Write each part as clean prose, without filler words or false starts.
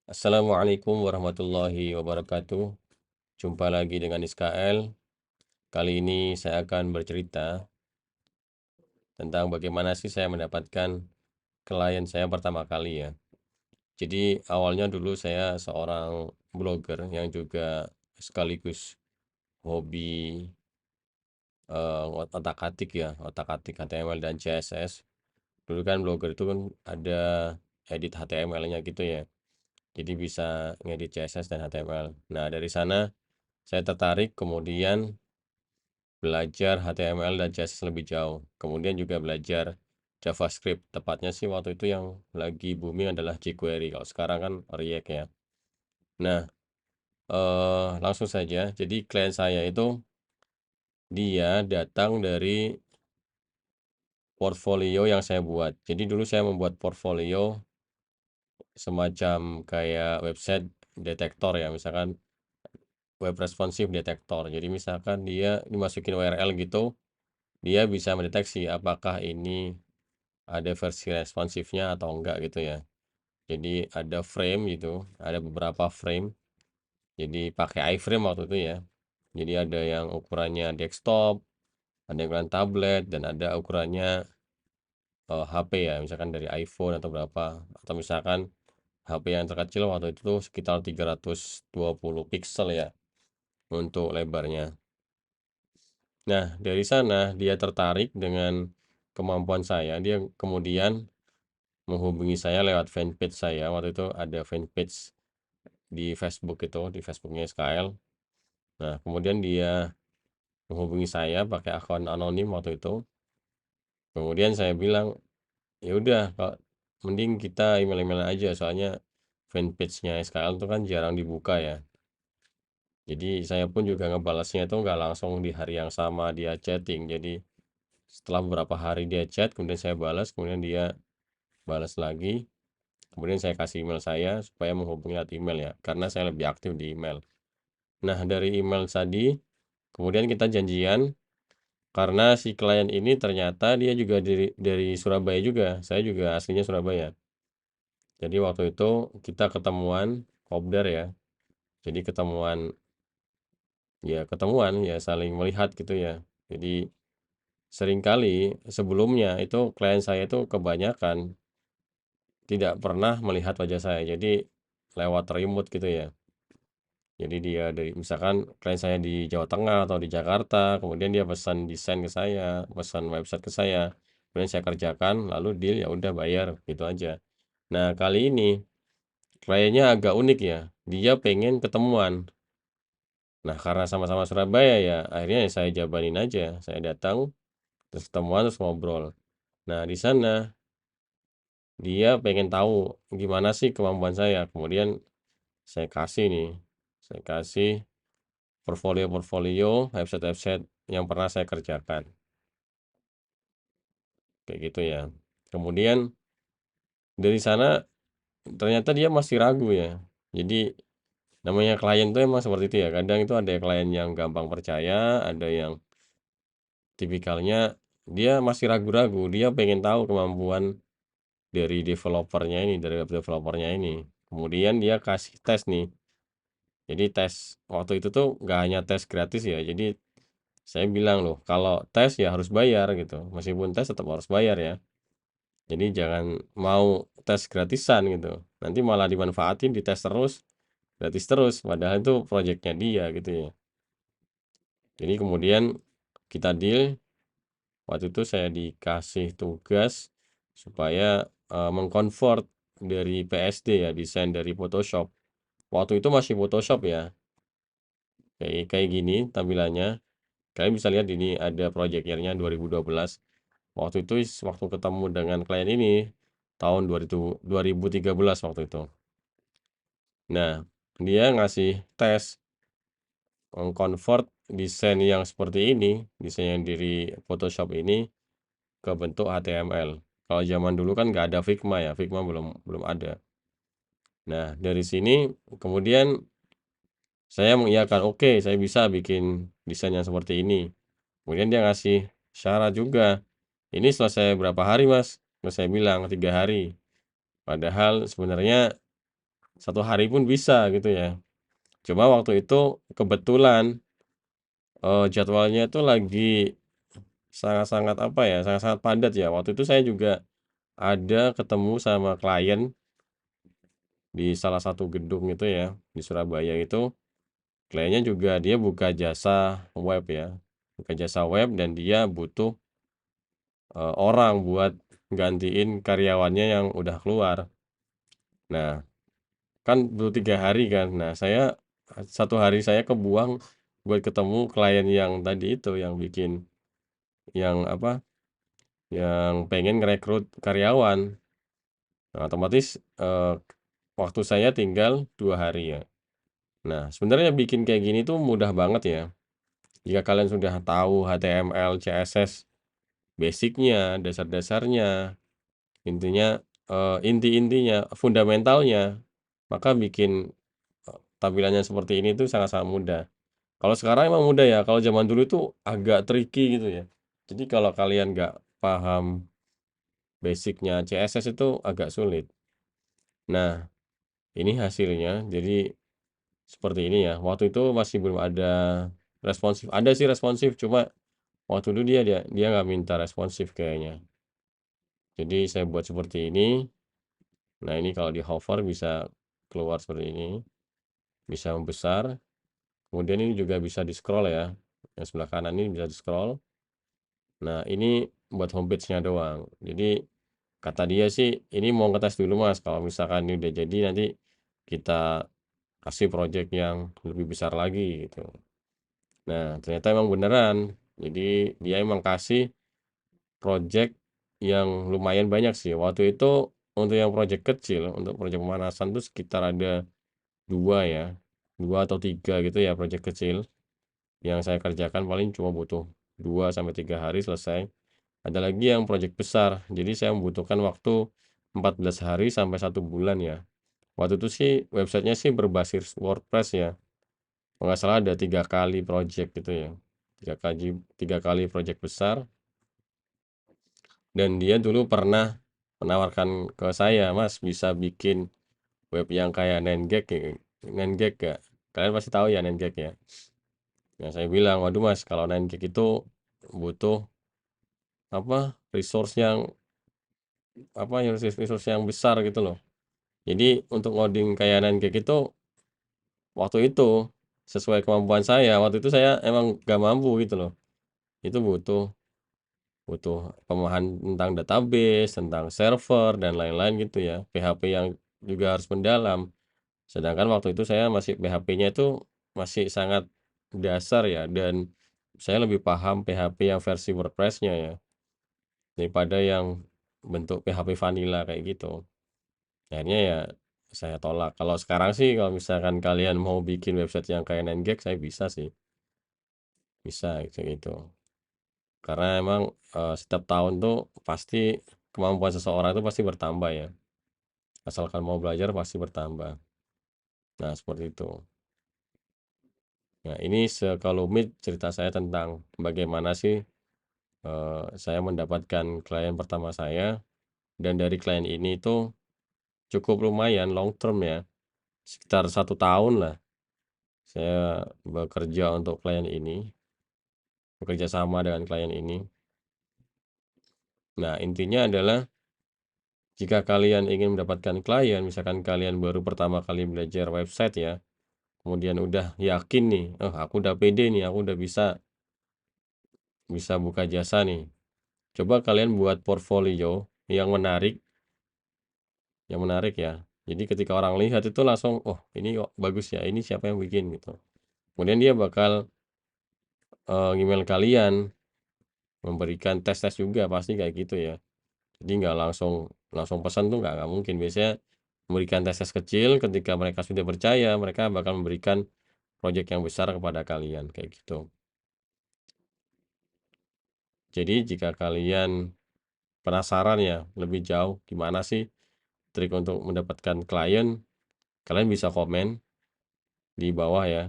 Assalamualaikum warahmatullahi wabarakatuh. Jumpa lagi dengan Iskael. Kali ini saya akan bercerita tentang bagaimana sih saya mendapatkan klien saya pertama kali ya. Jadi awalnya dulu saya seorang blogger yang juga sekaligus hobi otak-atik ya, otak-atik HTML dan CSS. Dulu kan blogger itu kan ada edit HTML-nya gitu ya. Jadi bisa ngedit CSS dan HTML. Nah, dari sana saya tertarik kemudian belajar HTML dan CSS lebih jauh. Kemudian juga belajar JavaScript. Tepatnya sih waktu itu yang lagi booming adalah jQuery. Kalau sekarang kan React ya. Nah, langsung saja. Jadi klien saya itu dia datang dari portfolio yang saya buat. Jadi dulu saya membuat portfolio semacam kayak website detektor ya. Misalkan web responsive detektor. Jadi misalkan dia dimasukin URL gitu, dia bisa mendeteksi apakah ini ada versi responsifnya atau enggak gitu ya. Jadi ada frame gitu, ada beberapa frame. Jadi pakai iframe waktu itu ya. Jadi ada yang ukurannya desktop, ada yang ukuran tablet, dan ada ukurannya HP ya, misalkan dari iPhone atau berapa. Atau misalkan HP yang terkecil waktu itu tuh sekitar 320 pixel ya untuk lebarnya. Nah, dari sana dia tertarik dengan kemampuan saya. Dia kemudian menghubungi saya lewat fanpage saya. Waktu itu ada fanpage di Facebook itu, di Facebooknya SKL. Nah, kemudian dia menghubungi saya pakai akun anonim waktu itu. Kemudian saya bilang, ya udah, Kak, mending kita email-email aja, soalnya fanpage-nya SKL itu kan jarang dibuka ya. Jadi saya pun juga ngebalasnya itu nggak langsung di hari yang sama dia chatting. Jadi setelah beberapa hari dia chat, kemudian saya balas, kemudian dia balas lagi. Kemudian saya kasih email saya supaya menghubungi lewat email ya, karena saya lebih aktif di email. Nah, dari email tadi, kemudian kita janjian karena si klien ini ternyata dia juga dari Surabaya juga. Saya juga aslinya Surabaya. Jadi waktu itu kita ketemuan kopdar ya. Jadi ketemuan ya saling melihat gitu ya. Jadi seringkali sebelumnya itu klien saya itu kebanyakan tidak pernah melihat wajah saya. Jadi lewat remote gitu ya. Jadi dia dari misalkan klien saya di Jawa Tengah atau di Jakarta, kemudian dia pesan desain ke saya, pesan website ke saya, kemudian saya kerjakan, lalu deal ya udah bayar gitu aja. Nah, kali ini kliennya agak unik ya. Dia pengen ketemuan. Nah, karena sama-sama Surabaya ya, akhirnya ya saya jabanin aja. Saya datang, terus ketemuan, terus ngobrol. Nah, di sana dia pengen tahu gimana sih kemampuan saya. Kemudian saya kasih nih, saya kasih portfolio-portfolio website-website yang pernah saya kerjakan, kayak gitu ya. Kemudian dari sana ternyata dia masih ragu ya. Jadi namanya klien tuh emang seperti itu ya. Kadang itu ada klien yang gampang percaya, ada yang tipikalnya dia masih ragu-ragu. Dia pengen tahu kemampuan dari developernya ini, dari web developernya ini. Kemudian dia kasih tes nih. Jadi tes waktu itu tuh nggak hanya tes gratis ya. Jadi saya bilang loh, kalau tes ya harus bayar gitu. Meskipun tes tetap harus bayar ya. Jadi jangan mau tes gratisan gitu. Nanti malah dimanfaatin, dites terus, gratis terus. Padahal itu proyeknya dia gitu ya. Jadi kemudian kita deal. Waktu itu saya dikasih tugas supaya mengkonvert dari PSD ya, desain dari Photoshop. Waktu itu masih Photoshop ya. Kayak kayak gini tampilannya. Kalian bisa lihat ini ada project year-nya 2012. Waktu itu waktu ketemu dengan klien ini tahun 2013 waktu itu. Nah, dia ngasih tes mengkonvert desain yang seperti ini, desain yang dari Photoshop ini ke bentuk HTML. Kalau zaman dulu kan nggak ada Figma ya, Figma belum belum ada. Nah, dari sini kemudian saya mengiyakan, oke, saya bisa bikin desain yang seperti ini. Kemudian dia ngasih syarat juga. Ini selesai berapa hari, Mas? Terus saya bilang 3 hari. Padahal sebenarnya 1 hari pun bisa gitu ya. Cuma waktu itu kebetulan, jadwalnya itu lagi sangat-sangat apa ya, sangat-sangat padat ya. Waktu itu saya juga ada ketemu sama klien di salah satu gedung itu ya, di Surabaya itu. Kliennya juga dia buka jasa web ya, buka jasa web dan dia butuh, orang buat gantiin karyawannya yang udah keluar. Nah, kan butuh 3 hari kan. Nah, saya, 1 hari saya kebuang buat ketemu klien yang tadi itu, yang bikin yang apa, yang pengen ngerekrut karyawan. Nah, otomatis, waktu saya tinggal 2 hari ya. Nah, sebenarnya bikin kayak gini tuh mudah banget ya, jika kalian sudah tahu HTML, CSS basic-nya, dasar-dasarnya, intinya, inti-intinya, fundamentalnya, maka bikin, tampilannya seperti ini tuh sangat-sangat mudah. Kalau sekarang emang mudah ya, kalau zaman dulu tuh agak tricky gitu ya. Jadi kalau kalian nggak paham basic-nya CSS itu agak sulit. Nah, ini hasilnya, jadi seperti ini ya. Waktu itu masih belum ada responsif, ada sih responsif, cuma waktu itu dia nggak minta responsif kayaknya. Jadi saya buat seperti ini. Nah, ini kalau di hover bisa keluar seperti ini, bisa membesar. Kemudian ini juga bisa di-scroll ya. Yang sebelah kanan ini bisa di-scroll. Nah, ini buat homepage-nya doang. Jadi kata dia sih, ini mau ngetes dulu Mas, kalau misalkan ini udah jadi nanti kita kasih project yang lebih besar lagi gitu. Nah, ternyata emang beneran. Jadi dia emang kasih project yang lumayan banyak sih. Waktu itu untuk yang project kecil, untuk project pemanasan tuh sekitar ada 2 ya, 2 atau 3 gitu ya project kecil, yang saya kerjakan paling cuma butuh 2 sampai 3 hari selesai. Ada lagi yang project besar, jadi saya membutuhkan waktu 14 hari sampai 1 bulan ya. Waktu itu sih websitenya sih berbasis WordPress ya, kalau nggak salah ada 3 kali project gitu ya, 3 kali project besar, dan dia dulu pernah menawarkan ke saya, "Mas bisa bikin web yang kayak 9gag ya, 9gag nggak?" Kalian pasti tahu ya 9gag ya? Nah, saya bilang, "Waduh Mas, kalau 9gag itu butuh apa, resource yang apa, yang resource yang besar gitu loh." Jadi untuk ngoding kayak 9gag itu waktu itu sesuai kemampuan saya, waktu itu saya emang nggak mampu gitu loh. Itu butuh butuh pemahaman tentang database, tentang server dan lain-lain gitu ya, PHP yang juga harus mendalam. Sedangkan waktu itu saya masih PHP-nya itu masih sangat dasar ya, dan saya lebih paham PHP yang versi WordPress-nya ya, daripada yang bentuk PHP vanilla kayak gitu. Akhirnya ya saya tolak. Kalau sekarang sih kalau misalkan kalian mau bikin website yang kayak 9gag saya bisa sih, bisa kayak gitu. Karena emang, setiap tahun tuh pasti kemampuan seseorang itu pasti bertambah ya, asalkan mau belajar pasti bertambah. Nah, seperti itu. Nah, ini sekelumit cerita saya tentang bagaimana sih, saya mendapatkan klien pertama saya, dan dari klien ini tuh cukup lumayan long term ya, sekitar 1 tahun lah saya bekerja untuk klien ini, bekerja sama dengan klien ini. Nah, intinya adalah jika kalian ingin mendapatkan klien, misalkan kalian baru pertama kali belajar website ya, kemudian udah yakin nih, "Oh, aku udah pede nih, aku udah bisa bisa buka jasa nih." Coba kalian buat portfolio yang menarik ya. Jadi ketika orang lihat itu langsung, "Oh, ini kok bagus ya, ini siapa yang bikin?" Gitu. Kemudian dia bakal, email kalian, memberikan tes-tes juga pasti kayak gitu ya. Jadi nggak langsung langsung pesan tuh nggak mungkin. Biasanya memberikan tes-tes kecil, ketika mereka sudah percaya, mereka bakal memberikan project yang besar kepada kalian, kayak gitu. Jadi jika kalian penasaran ya lebih jauh gimana sih trik untuk mendapatkan klien, kalian bisa komen di bawah ya.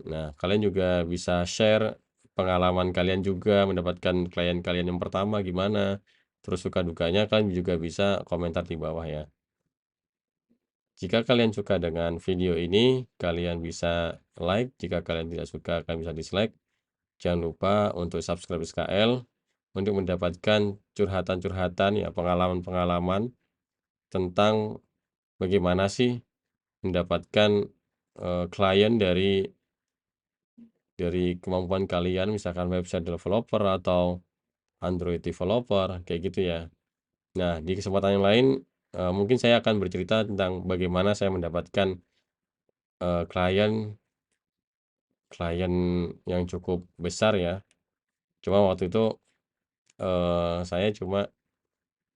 Nah, kalian juga bisa share pengalaman kalian juga mendapatkan klien kalian yang pertama gimana, terus suka dukanya kalian juga bisa komentar di bawah ya. Jika kalian suka dengan video ini, kalian bisa like, jika kalian tidak suka, kalian bisa dislike. Jangan lupa untuk subscribe SKL untuk mendapatkan curhatan-curhatan ya, pengalaman-pengalaman tentang bagaimana sih mendapatkan, klien dari kemampuan kalian, misalkan website developer atau Android developer, kayak gitu ya. Nah, di kesempatan yang lain, mungkin saya akan bercerita tentang bagaimana saya mendapatkan, klien klien yang cukup besar ya. Cuma waktu itu, saya cuma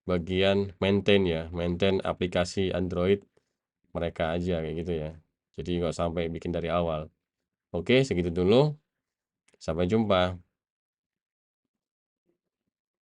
bagian maintain ya, maintain aplikasi Android mereka aja, kayak gitu ya. Jadi nggak sampai bikin dari awal. Oke, segitu dulu, sampai jumpa.